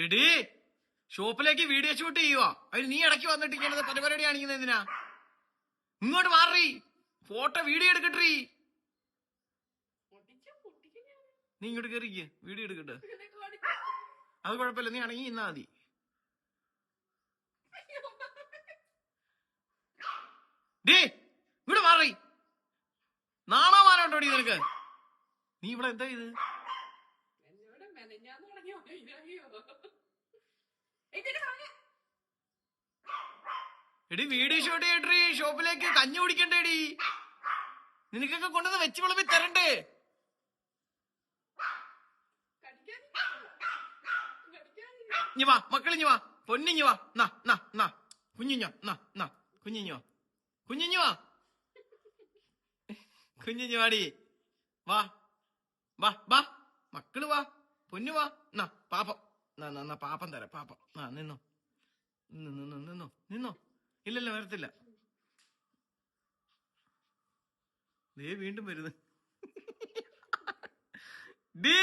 എടീ ഷോപ്പിലേക്ക് video shoot ചെയ്യുവാ. അതിന് നീ ഇടയ്ക്ക് വന്നിട്ട് ഇങ്ങനെ പരിപാടി കാണിക്കുന്നത് എന്തിനാ? ഇങ്ങോട്ട് മാറി ഫോട്ടോ വീഡിയോ എടുക്കട്ടീ. നീ ഇങ്ങോട്ട് കയറിക്ക്, വീഡിയോ എടുക്കട്ടെ. അത് കുഴപ്പമില്ല, നീ അണങ്ങി ഇന്നാ മതി. ഡേ ഇങ്ങോട്ട് മാറി. നാണോ മാനോട്ടോടി നിനക്ക്? നീ ഇവിടെ എന്താ ഇത്? എടി വീഡിയോ ഷൂട്ട് ചെയ്യട്ടീ. ഷോപ്പിലേക്ക് കഞ്ഞി കുടിക്കണ്ടേടി. നിനക്കൊക്കെ കൊണ്ടുവന്ന് വെച്ച് വിളമ്പി തരണ്ടേ? ഇഞ്ഞി വാ മക്കളിഞ്ഞി വാ, പൊന്നിഞ്ഞി വാ. കുഞ്ഞിഞ്ഞോ കുഞ്ഞിഞ്ഞോ കുഞ്ഞിഞ്ഞു വാ, കുഞ്ഞിഞ്ഞു വാടി. വാ വാ വാ മക്കള് വാ, പൊന്നു വാ. പാപ്പം പാപ്പം തരാം, പാപ്പം. നിന്നോ നിന്നോ നിന്നോ നിന്നോ. ഇല്ലല്ലോ വരത്തില്ല. ദേ വീണ്ടും വരുന്നു. ഡീ